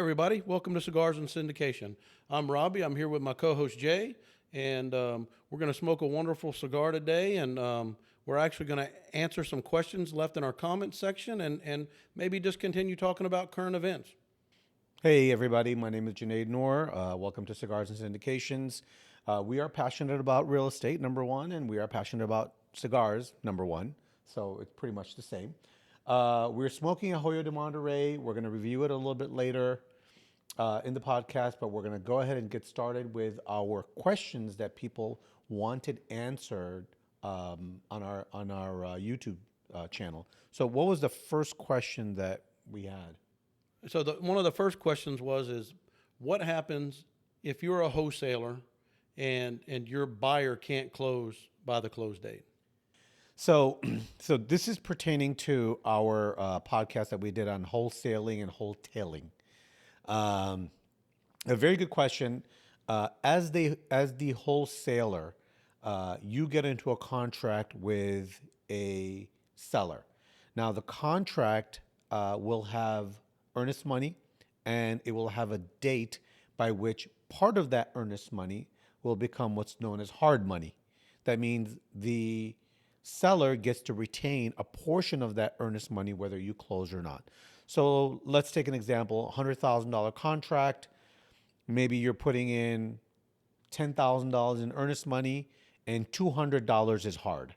everybody. Welcome to Cigars and Syndication. I'm Robbie. I'm here with my co-host Jay, and we're going to smoke a wonderful cigar today, and we're actually going to answer some questions left in our comment section and maybe just continue talking about current events. Hey everybody, my name is Junaid Noor. Welcome to Cigars and Syndications. We are passionate about real estate, number one, and we are passionate about cigars, number one. So it's pretty much the same. We're smoking a Hoyo de Monterey. We're going to review it a little bit later in the podcast, but we're going to go ahead and get started with our questions that people wanted answered on our YouTube channel. So, what was the first question that we had? So one of the first questions is what happens if you're a wholesaler and your buyer can't close by the close date? So, so this is pertaining to our podcast that we did on wholesaling and wholetailing. A very good question. As the wholesaler, you get into a contract with a seller. Now, the contract will have earnest money, and it will have a date by which part of that earnest money will become what's known as hard money. That means the seller gets to retain a portion of that earnest money whether you close or not. So let's take an example, $100,000 contract. Maybe you're putting in $10,000 in earnest money and $200 is hard.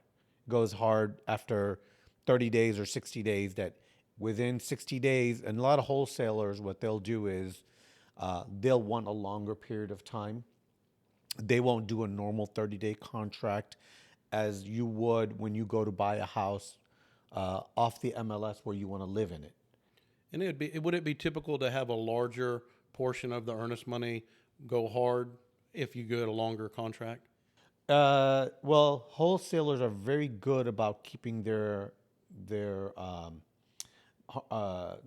Goes hard after 30 days or 60 days. That within 60 days, and a lot of wholesalers, what they'll do is they'll want a longer period of time. They won't do a normal 30-day contract as you would when you go to buy a house off the MLS where you want to live in it. And would it be typical to have a larger portion of the earnest money go hard if you get a longer contract? Well, wholesalers are very good about keeping their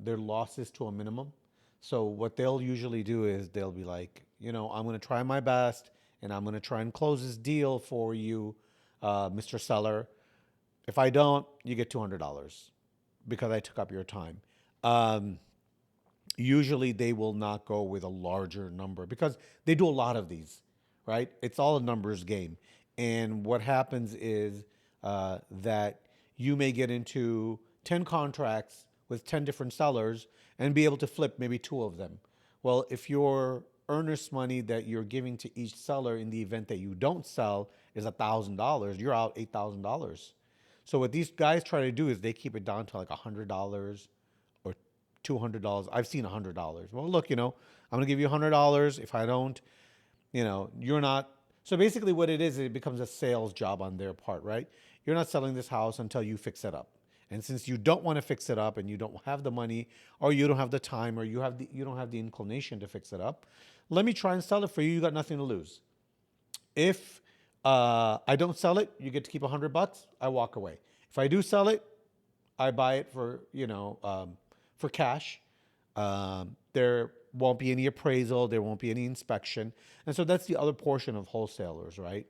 losses to a minimum. So what they'll usually do is they'll be like, I'm going to try my best and I'm going to try and close this deal for you, Mr. Seller. If I don't, you get $200 because I took up your time. Usually they will not go with a larger number because they do a lot of these, right? It's all a numbers game. And what happens is that you may get into 10 contracts with 10 different sellers and be able to flip maybe 2 of them. Well, if your earnest money that you're giving to each seller in the event that you don't sell is $1,000, you're out $8,000. So what these guys try to do is they keep it down to like $100 or $200. I've seen $100. Well, look, I'm going to give you $100. If I don't, you're not. So basically what it is, it becomes a sales job on their part, right? You're not selling this house until you fix it up. And since you don't want to fix it up and you don't have the money or you don't have the time or you don't have the inclination to fix it up, let me try and sell it for you. You got nothing to lose. If I don't sell it, you get to keep $100. I walk away. If I do sell it, I buy it for cash. There won't be any appraisal. There won't be any inspection. And so that's the other portion of wholesalers, right?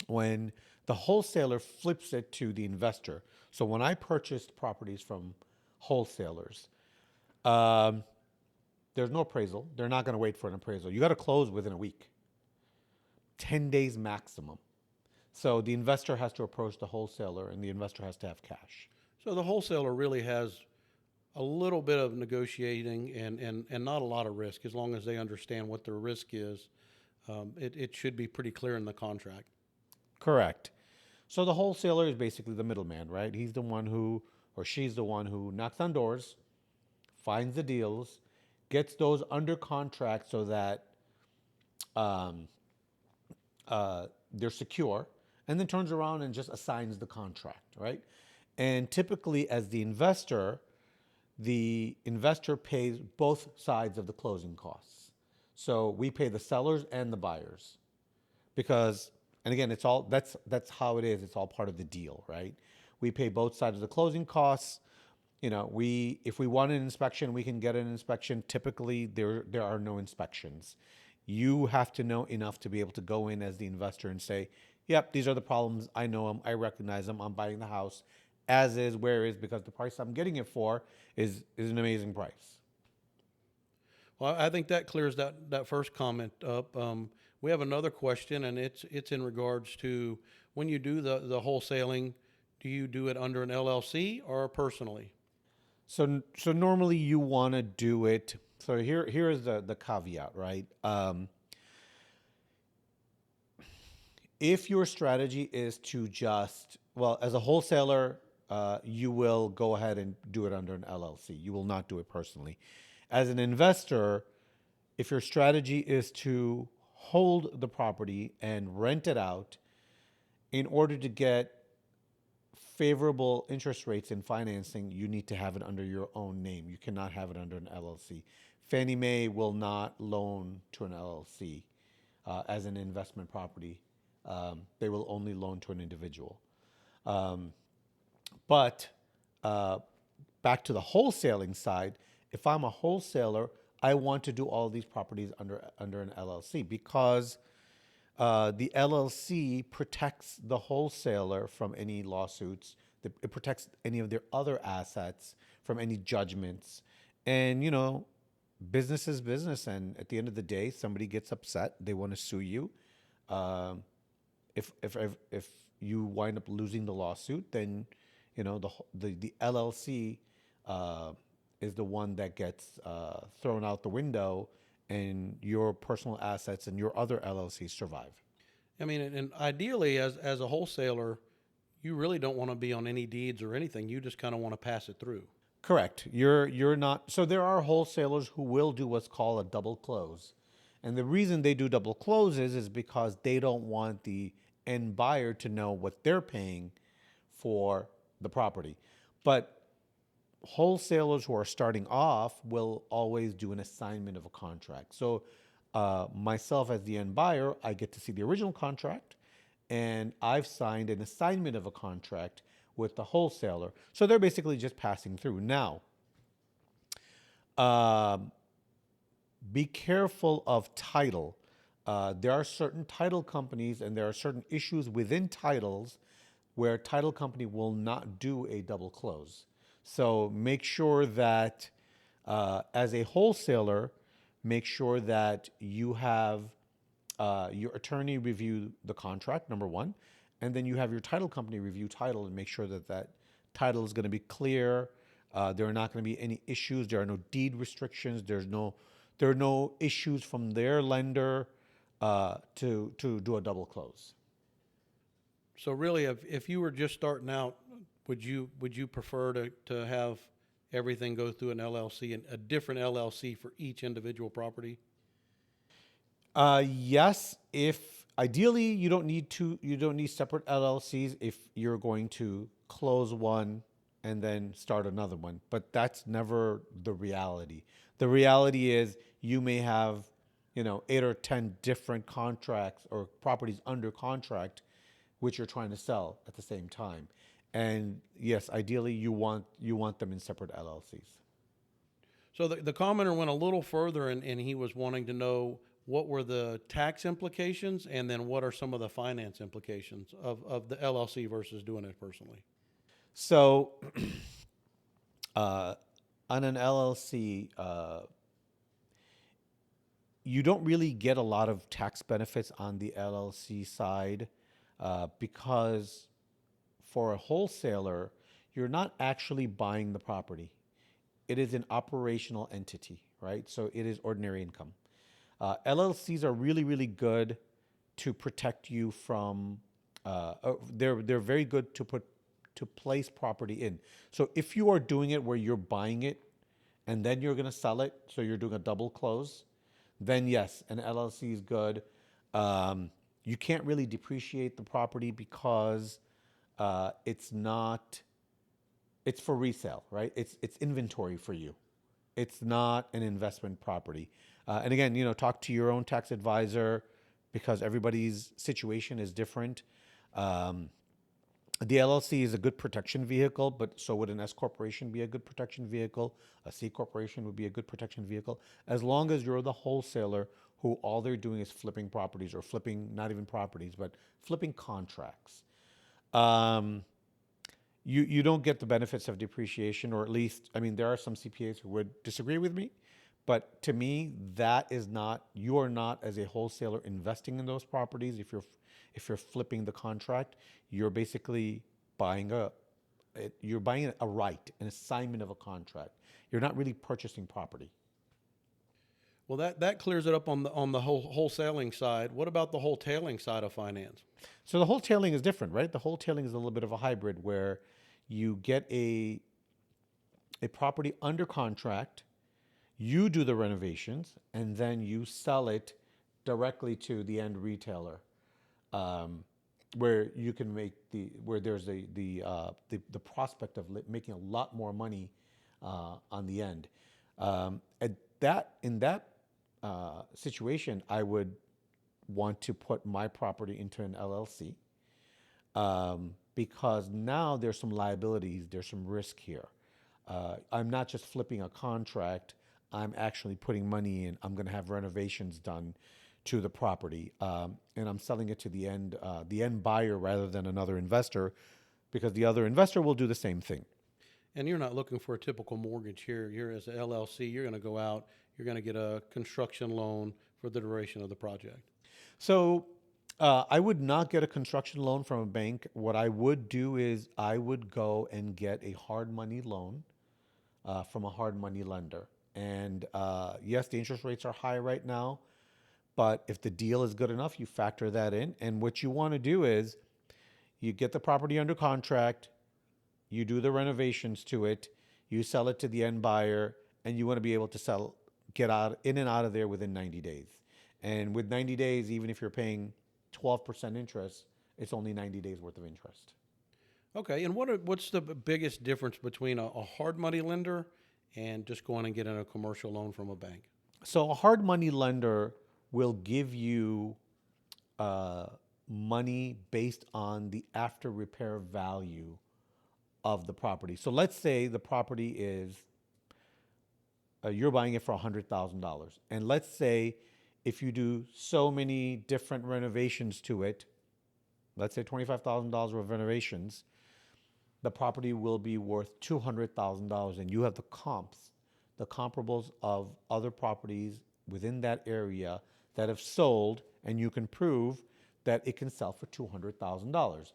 When the wholesaler flips it to the investor. So when I purchased properties from wholesalers, there's no appraisal. They're not going to wait for an appraisal. You got to close within a week, 10 days maximum. So the investor has to approach the wholesaler and the investor has to have cash. So the wholesaler really has a little bit of negotiating and not a lot of risk. As long as they understand what their risk is, it should be pretty clear in the contract. Correct. So the wholesaler is basically the middleman, right? He's the one who, or she's the one who knocks on doors, finds the deals, gets those under contract so that they're secure, and then turns around and just assigns the contract, right? And typically as the investor pays both sides of the closing costs. So we pay the sellers and the buyers because, and again, that's how it is. It's all part of the deal, right? We pay both sides of the closing costs. If we want an inspection, we can get an inspection. Typically, there are no inspections. You have to know enough to be able to go in as the investor and say, yep, these are the problems. I know them. I recognize them. I'm buying the house as is, where is, because the price I'm getting it for is an amazing price. Well, I think that clears that first comment up. We have another question, and it's in regards to when you do the wholesaling, do you do it under an LLC or personally? So normally you want to do it. So here's the caveat, right? If your strategy is to just, well, as a wholesaler, you will go ahead and do it under an LLC. You will not do it personally. As an investor, if your strategy is to hold the property and rent it out in order to get favorable interest rates in financing, you need to have it under your own name. You cannot have it under an LLC. Fannie Mae will not loan to an LLC as an investment property. They will only loan to an individual. But back to the wholesaling side, if I'm a wholesaler, I want to do all these properties under an LLC because the LLC protects the wholesaler from any lawsuits. It protects any of their other assets from any judgments. And, business is business. And at the end of the day, somebody gets upset. They want to sue you. Um, if you wind up losing the lawsuit, then, the LLC is the one that gets thrown out the window, and your personal assets and your other LLCs survive. I mean, and ideally, as a wholesaler, you really don't want to be on any deeds or anything. You just kind of want to pass it through. Correct. You're not. So there are wholesalers who will do what's called a double close, and the reason they do double closes is because they don't want the end buyer to know what they're paying for the property. But wholesalers who are starting off will always do an assignment of a contract. So, myself as the end buyer, I get to see the original contract, and I've signed an assignment of a contract with the wholesaler. So they're basically just passing through. Now, um, be careful of title. There are certain title companies and there are certain issues within titles where title company will not do a double close. So make sure that as a wholesaler, make sure that you have your attorney review the contract, number one, and then you have your title company review title and make sure that that title is going to be clear. There are not going to be any issues. There are no deed restrictions. There are no issues from their lender to do a double close. So really, if you were just starting out, would you prefer to have everything go through an LLC and a different LLC for each individual property? Yes, if ideally you don't need separate LLCs if you're going to close one and then start another one, but that's never the reality. The reality is you may have, 8 or 10 different contracts or properties under contract which you're trying to sell at the same time. And yes, ideally you want them in separate LLCs. So the commenter went a little further and he was wanting to know what were the tax implications and then what are some of the finance implications of the LLC versus doing it personally. So on an LLC, you don't really get a lot of tax benefits on the LLC side because for a wholesaler, you're not actually buying the property. It is an operational entity, right? So it is ordinary income. LLCs are really, really good to protect you from. They're very good to place property in. So if you are doing it where you're buying it and then you're going to sell it, so you're doing a double close, then yes, an LLC is good. You can't really depreciate the property because it's not. It's for resale, right? It's inventory for you. It's not an investment property. And again, talk to your own tax advisor because everybody's situation is different. Um, the LLC is a good protection vehicle, but so would an S corporation be a good protection vehicle? A C corporation would be a good protection vehicle, as long as you're the wholesaler who all they're doing is flipping properties or flipping not even properties, but flipping contracts. Um, you don't get the benefits of depreciation, or at least, I mean, there are some CPAs who would disagree with me, But to me, that is not, you are not as a wholesaler investing in those properties. If you're flipping the contract, you're basically buying you're buying a right, an assignment of a contract. You're not really purchasing property. Well, that clears it up on the whole wholesaling side. What about the wholetailing side of finance? So the wholetailing is different, right? The wholetailing is a little bit of a hybrid where you get a property under contract, you do the renovations, and then you sell it directly to the end retailer, where you can make where there's the prospect of making a lot more money on the end. In that situation, I would want to put my property into an LLC, because now there's some liabilities, there's some risk here. I'm not just flipping a contract, I'm actually putting money in. I'm going to have renovations done to the property, and I'm selling it to the end buyer rather than another investor, because the other investor will do the same thing. And you're not looking for a typical mortgage here. You're as an LLC, you're going to go out, you're going to get a construction loan for the duration of the project. So I would not get a construction loan from a bank. What I would do is I would go and get a hard money loan from a hard money lender. And yes, the interest rates are high right now, but if the deal is good enough, you factor that in. And what you want to do is you get the property under contract, you do the renovations to it, you sell it to the end buyer, and you want to be able to get out in and out of there within 90 days. And with 90 days, even if you're paying 12% interest, it's only 90 days worth of interest. Okay, and what's the biggest difference between a hard money lender and just going and getting a commercial loan from a bank? So a hard money lender will give you money based on the after repair value of the property. So let's say the property is, you're buying it for $100,000. And let's say if you do so many different renovations to it, let's say $25,000 worth of renovations, the property will be worth $200,000, and you have the comparables of other properties within that area that have sold, and you can prove that it can sell for $200,000.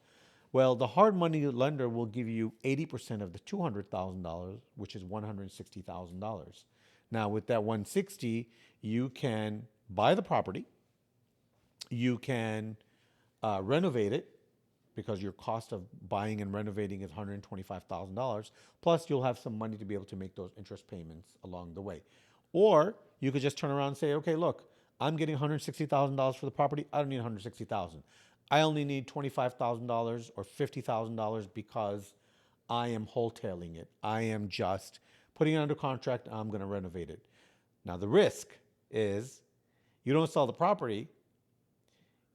Well, the hard money lender will give you 80% of the $200,000, which is $160,000. Now, with that 160, you can buy the property, you can renovate it, because your cost of buying and renovating is $125,000. Plus, you'll have some money to be able to make those interest payments along the way. Or you could just turn around and say, okay, look, I'm getting $160,000 for the property. I don't need $160,000. I only need $25,000 or $50,000 because I am wholetailing it. I am just putting it under contract. I'm going to renovate it. Now, the risk is you don't sell the property,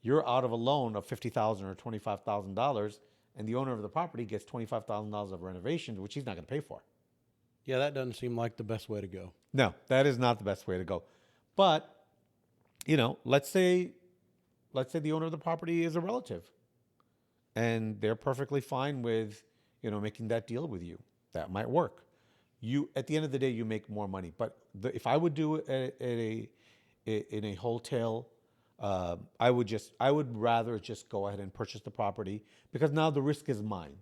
you're out of a loan of $50,000 or $25,000, and the owner of the property gets $25,000 of renovations, which he's not going to pay for. Yeah, that doesn't seem like the best way to go. No, that is not the best way to go. But, let's say the owner of the property is a relative, and they're perfectly fine with, making that deal with you. That might work. At the end of the day, you make more money. But if I would do it in a wholesale, I would rather just go ahead and purchase the property, because now the risk is mine,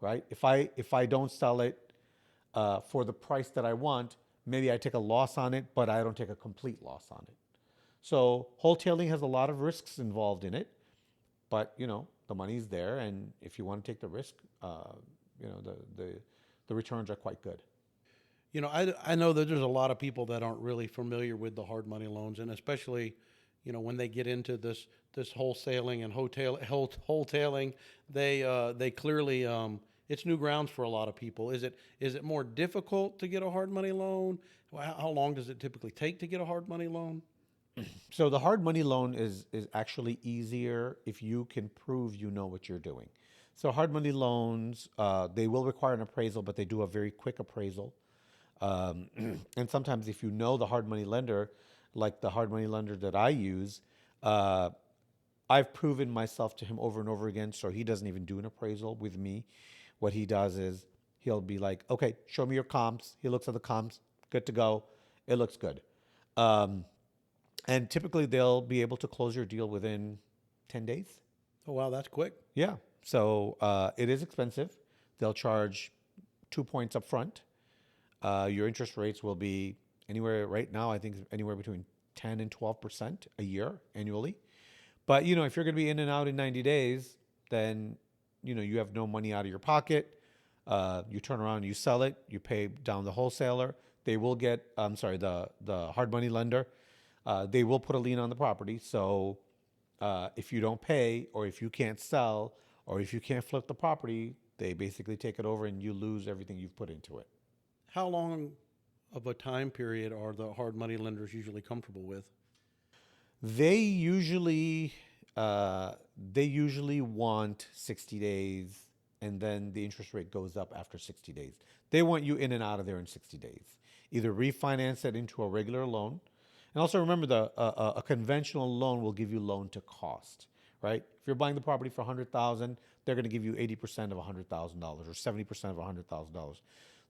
right? If I don't sell it for the price that I want, maybe I take a loss on it, but I don't take a complete loss on it. So wholetailing has a lot of risks involved in it, but the money's there, and if you want to take the risk, the returns are quite good. I know that there's a lot of people that aren't really familiar with the hard money loans, and especially when they get into this wholesaling and wholetailing, they clearly it's new grounds for a lot of people. Is it more difficult to get a hard money loan? How long does it typically take to get a hard money loan? So the hard money loan is actually easier if you can prove you know what you're doing. So hard money loans, they will require an appraisal, but they do a very quick appraisal. And sometimes if you know the hard money lender, like the hard money lender that I use, I've proven myself to him over and over again, so he doesn't even do an appraisal with me. What he does is he'll be like, okay, show me your comps. He looks at the comps, good to go. It looks good. Um, and typically they'll be able to close your deal within 10 days. Oh, wow, that's quick. Yeah. So it is expensive. They'll charge 2 points up front. Your interest rates will be anywhere right now, I think anywhere between 10 and 12% a year annually. But, if you're going to be in and out in 90 days, then, you have no money out of your pocket. You turn around, you sell it, you pay down the wholesaler. They will get, the hard money lender. They will put a lien on the property. So if you don't pay, or if you can't sell, or if you can't flip the property, they basically take it over and you lose everything you've put into it. How long of a time period are the hard money lenders usually comfortable with? They usually they usually want 60 days, and then the interest rate goes up after 60 days. They want you in and out of there in 60 days. Either refinance it into a regular loan, and also remember a conventional loan will give you loan to cost, right? If you're buying the property for 100,000, they're going to give you 80% of $100,000 or 70% of $100,000.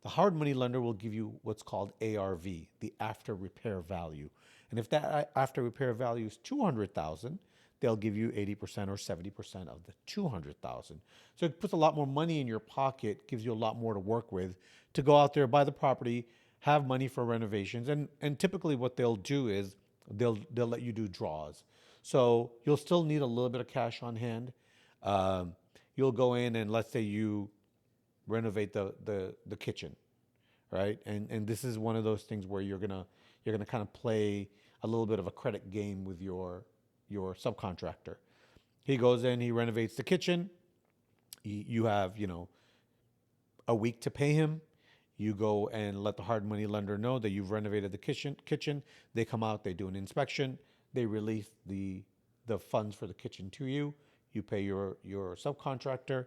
The hard money lender will give you what's called ARV, the after repair value. And if that after repair value is 200,000, they'll give you 80% or 70% of the 200,000. So it puts a lot more money in your pocket, gives you a lot more to work with to go out there, buy the property, have money for renovations. And typically what they'll do is they'll let you do draws. So you'll still need a little bit of cash on hand. You'll go in and let's say you renovate the kitchen, right? And this is one of those things where you're gonna kind of play a little bit of a credit game with your subcontractor. He goes in, he renovates the kitchen. You have a week to pay him. You go and let the hard money lender know that you've renovated the kitchen. They come out, they do an inspection, they release the funds for the kitchen to you. You pay your subcontractor,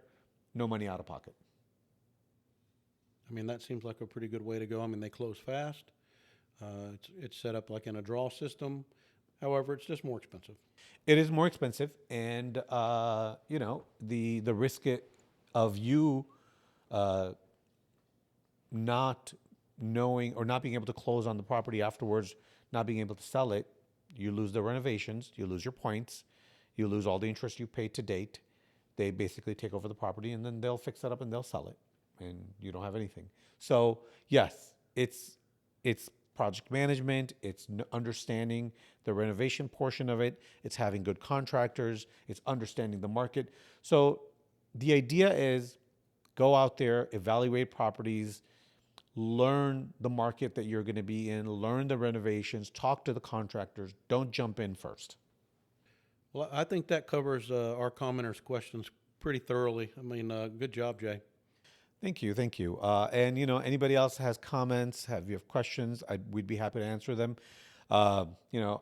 no money out of pocket. I mean, that seems like a pretty good way to go. I mean, they close fast. It's set up like in a draw system. However, it's just more expensive. It is more expensive, and the risk of you not knowing or not being able to close on the property afterwards, not being able to sell it, you lose the renovations, you lose your points, you lose all the interest you paid to date. They basically take over the property, and then they'll fix it up and they'll sell it, and you don't have anything. So yes, it's project management, it's understanding the renovation portion of it, it's having good contractors, it's understanding the market. So the idea is go out there, evaluate properties, learn the market that you're going to be in, learn the renovations, talk to the contractors, don't jump in first. Well, I think that covers our commenters' questions pretty thoroughly. I mean, good job, Jay. Thank you, thank you. And anybody else has comments, you have questions, we'd be happy to answer them. Our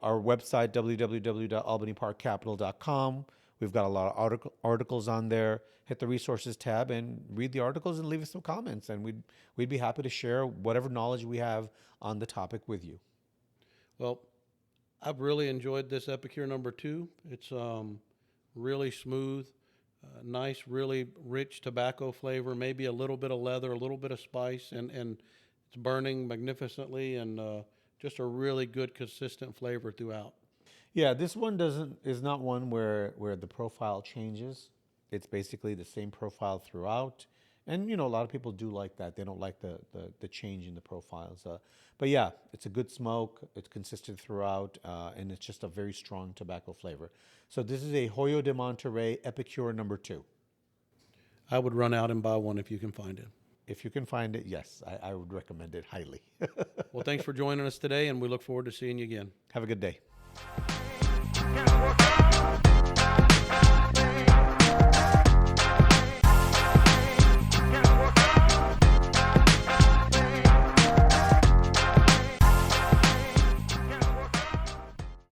website, www.albanyparkcapital.com. We've got a lot of articles on there. Hit the resources tab and read the articles and leave us some comments, and we'd be happy to share whatever knowledge we have on the topic with you. Well, I've really enjoyed this Epicure number 2. It's really smooth. Nice, really rich tobacco flavor, maybe a little bit of leather, a little bit of spice, and it's burning magnificently, and just a really good, consistent flavor throughout. Yeah, this one is not one where the profile changes. It's basically the same profile throughout. And a lot of people do like that. They don't like the change in the profiles. But yeah, it's a good smoke. It's consistent throughout, and it's just a very strong tobacco flavor. So this is a Hoyo de Monterrey Epicure number 2. I would run out and buy one if you can find it. If you can find it, yes, I would recommend it highly. Well, thanks for joining us today, and we look forward to seeing you again. Have a good day.